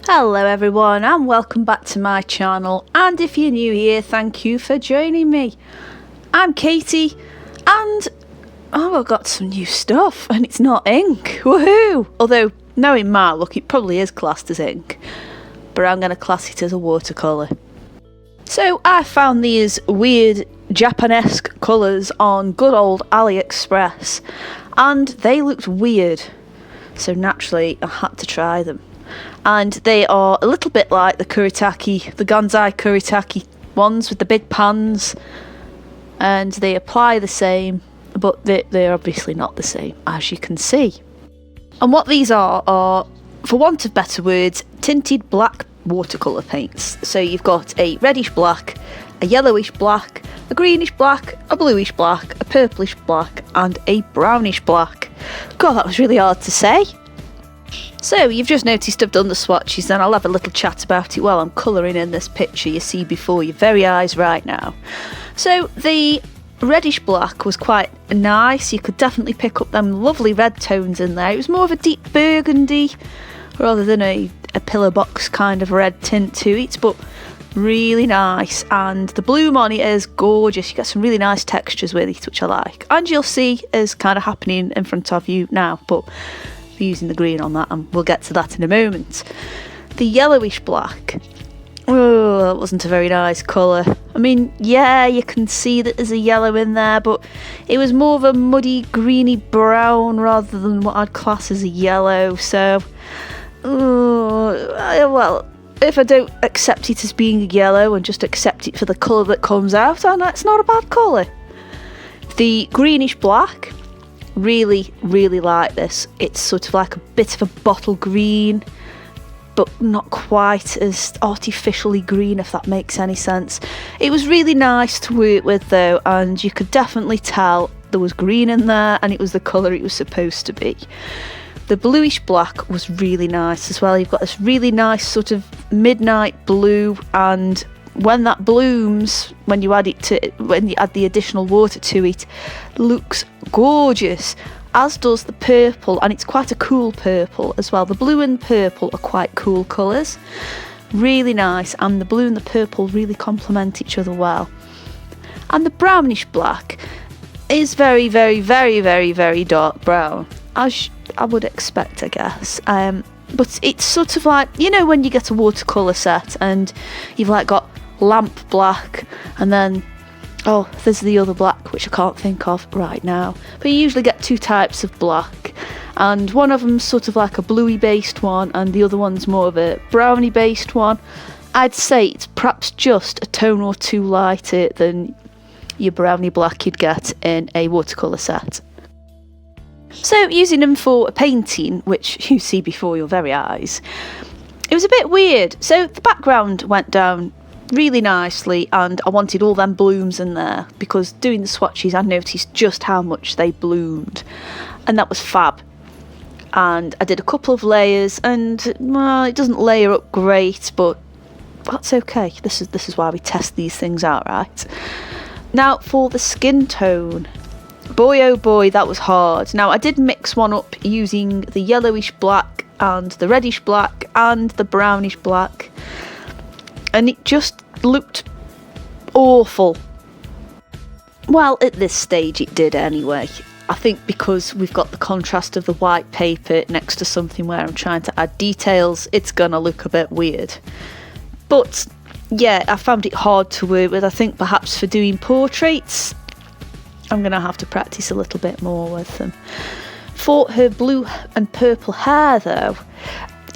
Hello everyone and welcome back to my channel, and if you're new here, thank you for joining me. I'm Katie and I've got some new stuff and it's not ink, woohoo! Although knowing my look it probably is classed as ink, but I'm going to class it as a watercolour. So I found these weird Japanesque colours on good old AliExpress and they looked weird, so naturally I had to try them. And they are a little bit like the Kuretake, the Gonzai Kuretake ones with the big pans, and they apply the same, but they're obviously not the same, as you can see. And what these are, for want of better words, tinted black watercolour paints. So you've got a reddish black, a yellowish black, a greenish black, a bluish black, a purplish black, and a brownish black. God, that was really hard to say. So you've just noticed I've done the swatches, and I'll have a little chat about it while I'm colouring in this picture you see before your very eyes right now. So the reddish black was quite nice, you could definitely pick up them lovely red tones in there. It was more of a deep burgundy rather than a pillar box kind of red tint to it, but really nice. And the bloom on it is gorgeous, you get some really nice textures with it which I like, and you'll see is kind of happening in front of you now, but using the green on that, and we'll get to that in a moment. The yellowish black, oh, that wasn't a very nice colour. I mean, yeah, you can see that there's a yellow in there, but it was more of a muddy greeny brown rather than what I'd class as a yellow. So well, if I don't accept it as being a yellow and just accept it for the colour that comes out, and it's not a bad colour. The greenish black, really like this. It's sort of like a bit of a bottle green, but not quite as artificially green, if that makes any sense. It was really nice to work with though, and you could definitely tell there was green in there and it was the colour it was supposed to be. The bluish black was really nice as well. You've got this really nice sort of midnight blue, and when that blooms, when you add the additional water to it, looks gorgeous, as does the purple, and it's quite a cool purple as well. The blue and purple are quite cool colours, really nice, and the blue and the purple really complement each other well. And the brownish black is very dark brown, as I would expect, I guess. But it's sort of like, you know, when you get a watercolour set and you've like got lamp black, and then there's the other black which I can't think of right now, but you usually get two types of black, and one of them's sort of like a bluey based one and the other one's more of a browny based one. I'd say it's perhaps just a tone or two lighter than your browny black you'd get in a watercolour set. So using them for a painting, which you see before your very eyes, it was a bit weird. So the background went down really nicely, and I wanted all them blooms in there because doing the swatches I noticed just how much they bloomed, and that was fab. And I did a couple of layers, and well, it doesn't layer up great, but that's okay. This is why we test these things out, right? Now for the skin tone, boy oh boy, that was hard. Now I did mix one up using the yellowish black and the reddish black and the brownish black, and it just looked awful. Well, at this stage it did anyway. I think because we've got the contrast of the white paper next to something where I'm trying to add details, it's gonna look a bit weird. But yeah, I found it hard to work with. I think perhaps for doing portraits I'm gonna have to practice a little bit more with them. For her blue and purple hair though,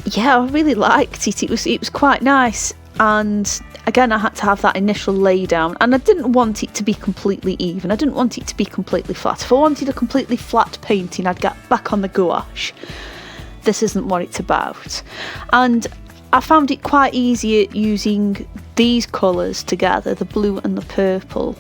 yeah, I really liked it. It was quite nice. And again, I had to have that initial lay down, and I didn't want it to be completely even. I didn't want it to be completely flat. If I wanted a completely flat painting, I'd get back on the gouache. This isn't what it's about. And I found it quite easy using these colours together, the blue and the purple,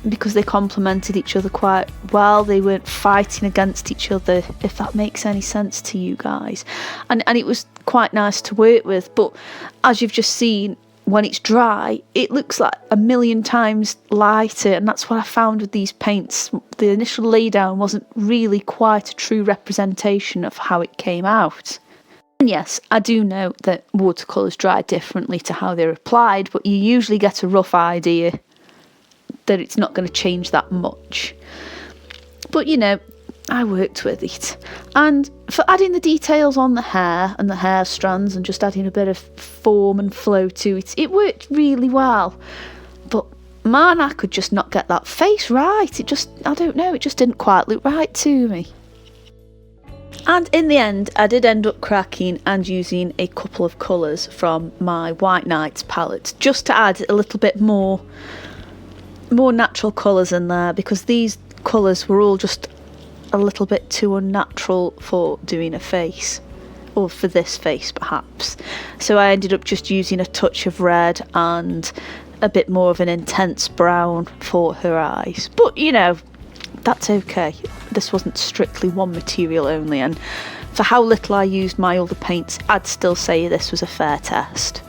because they complemented each other quite well. They weren't fighting against each other, if that makes any sense to you guys. And it was quite nice to work with, but as you've just seen, when it's dry, it looks like a million times lighter, and that's what I found with these paints. The initial laydown wasn't really quite a true representation of how it came out. And yes, I do know that watercolours dry differently to how they're applied, but you usually get a rough idea that it's not going to change that much. But you know, I worked with it. And for adding the details on the hair and the hair strands and just adding a bit of form and flow to it, it worked really well. But man, I could just not get that face right. It just, I don't know, it just didn't quite look right to me. And in the end, I did end up cracking and using a couple of colours from my White Nights palette, just to add a little bit more natural colours in there, because these colours were all just a little bit too unnatural for doing a face, or for this face perhaps. So I ended up just using a touch of red and a bit more of an intense brown for her eyes. But you know, that's okay. This wasn't strictly one material only, and for how little I used my other paints, I'd still say this was a fair test.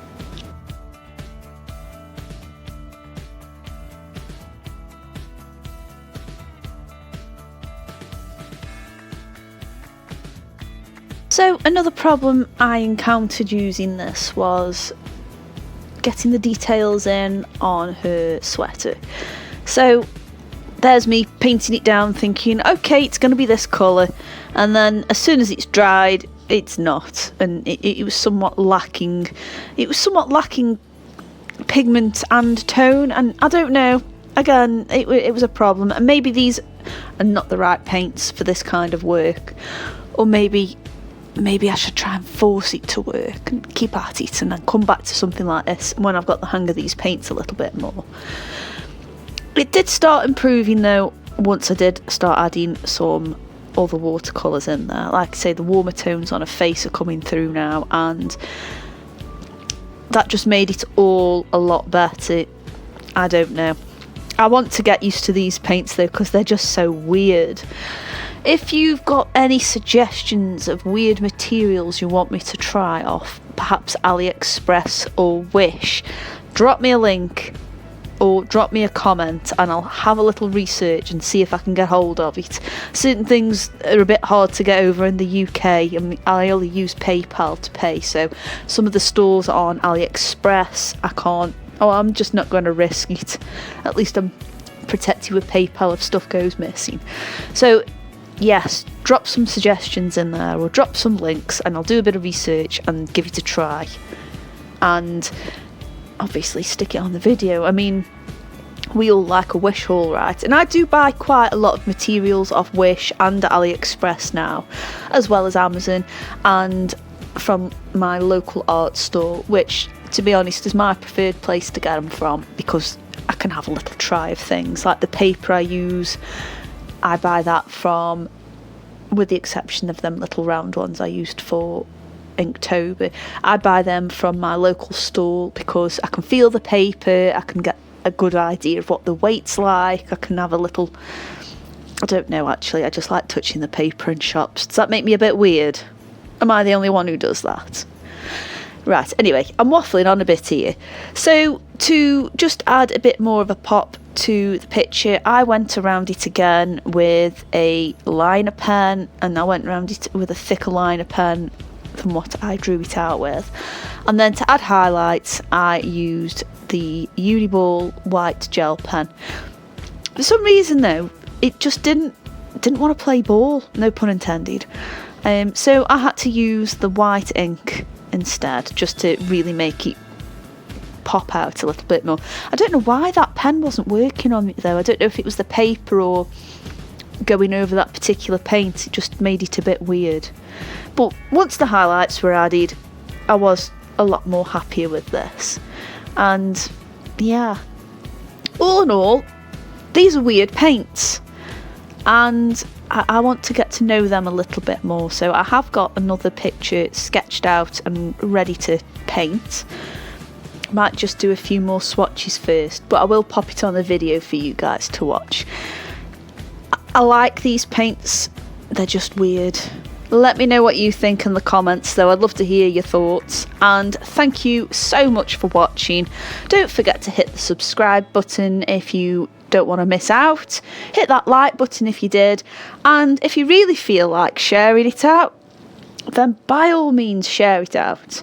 So another problem I encountered using this was getting the details in on her sweater. So there's me painting it down thinking, okay, it's going to be this colour, and then as soon as it's dried, it's not, and it was somewhat lacking. It was somewhat lacking pigment and tone, and I don't know, again, it was a problem. And maybe these are not the right paints for this kind of work, or maybe I should try and force it to work and keep at it and then come back to something like this when I've got the hang of these paints a little bit more. It did start improving though once I did start adding some other watercolours in there. Like I say, the warmer tones on her face are coming through now, and that just made it all a lot better. I don't know. I want to get used to these paints though, because they're just so weird. If you've got any suggestions of weird materials you want me to try off, perhaps AliExpress or Wish, drop me a link or drop me a comment and I'll have a little research and see if I can get hold of it. Certain things are a bit hard to get over in the UK, and I only use PayPal to pay, so some of the stores on AliExpress I'm just not going to risk it. At least I'm protected with PayPal if stuff goes missing. So yes, drop some suggestions in there or drop some links and I'll do a bit of research and give it a try, and obviously stick it on the video. I mean, we all like a Wish haul, right? And I do buy quite a lot of materials off Wish and AliExpress now, as well as Amazon and from my local art store, which to be honest is my preferred place to get them from, because I can have a little try of things. Like the paper I use, I buy that from, with the exception of them little round ones I used for Inktober, I buy them from my local store because I can feel the paper, I can get a good idea of what the weight's like, I can have a little, I don't know actually, I just like touching the paper in shops. Does that make me a bit weird? Am I the only one who does that? Right, anyway, I'm waffling on a bit here. So to just add a bit more of a pop to the picture, I went around it again with a liner pen, and I went around it with a thicker liner pen than what I drew it out with. And then to add highlights, I used the Uniball white gel pen. For some reason though, it just didn't want to play ball, no pun intended. So I had to use the white ink instead, just to really make it pop out a little bit more. I don't know why that pen wasn't working on me though. I don't know if it was the paper or going over that particular paint, it just made it a bit weird. But once the highlights were added, I was a lot more happier with this. And yeah, all in all, these are weird paints, and I want to get to know them a little bit more. So I have got another picture sketched out and ready to paint. Might just do a few more swatches first, but I will pop it on the video for you guys to watch. I like these paints, they're just weird. Let me know what you think in the comments though, I'd love to hear your thoughts. And thank you so much for watching. Don't forget to hit the subscribe button if you don't want to miss out. Hit that like button if you did, and if you really feel like sharing it out, then by all means share it out.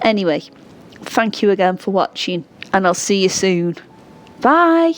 Anyway, thank you again for watching, and I'll see you soon. Bye.